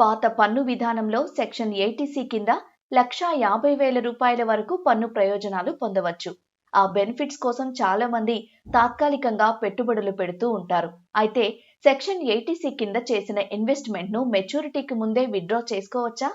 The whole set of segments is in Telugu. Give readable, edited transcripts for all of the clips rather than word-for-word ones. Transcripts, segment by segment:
పాత పన్ను విధానంలో సెక్షన్ 80C కింద రూ. 1,50,000 వరకు పన్ను ప్రయోజనాలు పొందవచ్చు. ఆ బెనిఫిట్స్ కోసం చాలా మంది తాత్కాలికంగా పెట్టుబడులు పెడుతూ ఉంటారు. అయితే సెక్షన్ 80C కింద చేసిన ఇన్వెస్ట్మెంట్ ను మెచ్యూరిటీకి ముందే విత్డ్రా చేసుకోవచ్చా?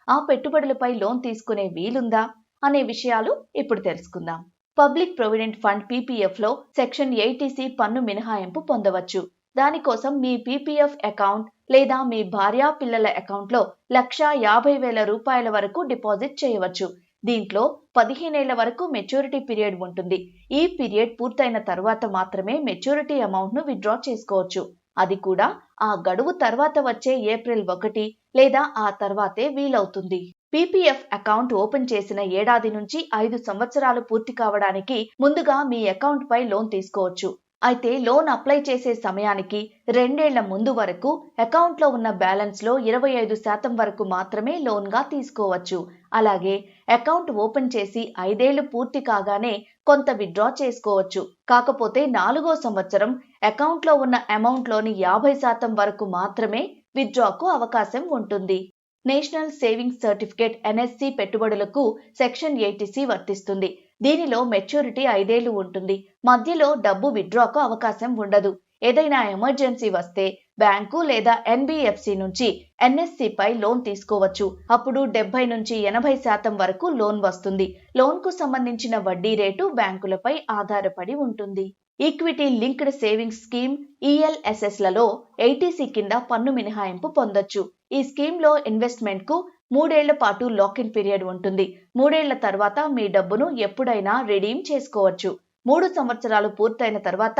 ఆ పెట్టుబడులపై లోన్ తీసుకునే వీలుందా అనే విషయాలు ఇప్పుడు తెలుసుకుందాం. పబ్లిక్ ప్రొవిడెంట్ ఫండ్ PPF లో సెక్షన్ 80C పన్ను మినహాయింపు పొందవచ్చు. దానికోసం మీ PPF అకౌంట్ లేదా మీ భార్యా పిల్లల అకౌంట్లో రూ. 1,50,000 వరకు డిపాజిట్ చేయవచ్చు. దీంట్లో 15 ఏళ్ల వరకు మెచ్యూరిటీ పీరియడ్ ఉంటుంది. ఈ పీరియడ్ పూర్తయిన తర్వాత మాత్రమే మెచ్యూరిటీ అమౌంట్ ను విత్డ్రా చేసుకోవచ్చు. అది కూడా ఆ గడువు తర్వాత వచ్చే ఏప్రిల్ 1 లేదా ఆ తర్వాతే వీలవుతుంది. PPF అకౌంట్ ఓపెన్ చేసిన ఏడాది నుంచి 5 సంవత్సరాలు పూర్తి కావడానికి ముందుగా మీ అకౌంట్ పై లోన్ తీసుకోవచ్చు. అయితే లోన్ అప్లై చేసే సమయానికి 2 ఏళ్ల ముందు వరకు అకౌంట్లో ఉన్న బ్యాలెన్స్ లో 25% వరకు మాత్రమే లోన్ గా తీసుకోవచ్చు. అలాగే అకౌంట్ ఓపెన్ చేసి 5 ఏళ్లు పూర్తి కాగానే కొంత విత్డ్రా చేసుకోవచ్చు. కాకపోతే 4వ సంవత్సరం అకౌంట్లో ఉన్న అమౌంట్ లోని 50% వరకు మాత్రమే విత్డ్రాకు అవకాశం ఉంటుంది. నేషనల్ సేవింగ్స్ సర్టిఫికేట్ NSC పెట్టుబడులకు సెక్షన్ 80C వర్తిస్తుంది. దీనిలో మెచ్యూరిటీ 5 ఏళ్లు ఉంటుంది. మధ్యలో డబ్బు విత్డ్రాకు అవకాశం ఉండదు. ఏదైనా ఎమర్జెన్సీ వస్తే బ్యాంకు లేదా NBFC నుంచి NSC పై లోన్ తీసుకోవచ్చు. అప్పుడు 70 నుంచి 80% వరకు లోన్ వస్తుంది. లోన్ కు సంబంధించిన వడ్డీ రేటు బ్యాంకులపై ఆధారపడి ఉంటుంది. Equity linked savings scheme ELSS లలో 80C కింద పన్ను మినహాయింపు పొందొచ్చు. ఈ స్కీమ్ లో ఇన్వెస్ట్మెంట్ కు 3 ఏళ్ల పాటు లాక్-ఇన్ పీరియడ్ ఉంటుంది. 3 ఏళ్ల తర్వాత మీ డబ్బును ఎప్పుడైనా రిడీమ్ చేసుకోవచ్చు. 3 సంవత్సరాలు పూర్తయిన తర్వాత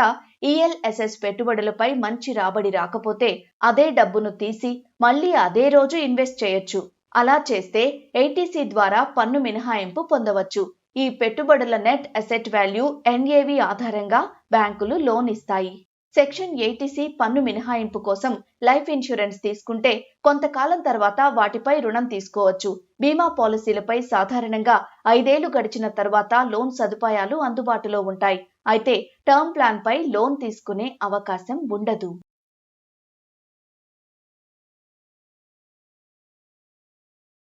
ELSS పెట్టుబడులపై మంచి రాబడి రాకపోతే అదే డబ్బును తీసి మళ్ళీ అదే రోజు ఇన్వెస్ట్ చేయొచ్చు. అలా చేస్తే 80C ద్వారా పన్ను మినహాయింపు పొందవచ్చు. ఈ పెట్టుబడుల నెట్ అసెట్ వాల్యూ NAV ఆధారంగా బ్యాంకులు లోన్ ఇస్తాయి. సెక్షన్ 80C పన్ను మినహాయింపు కోసం లైఫ్ ఇన్సూరెన్స్ తీసుకుంటే కొంతకాలం తర్వాత వాటిపై రుణం తీసుకోవచ్చు. బీమా పాలసీలపై సాధారణంగా 5 ఏళ్లు గడిచిన తర్వాత లోన్ సదుపాయాలు అందుబాటులో ఉంటాయి. అయితే టర్మ్ ప్లాన్ పై లోన్ తీసుకునే అవకాశం ఉండదు.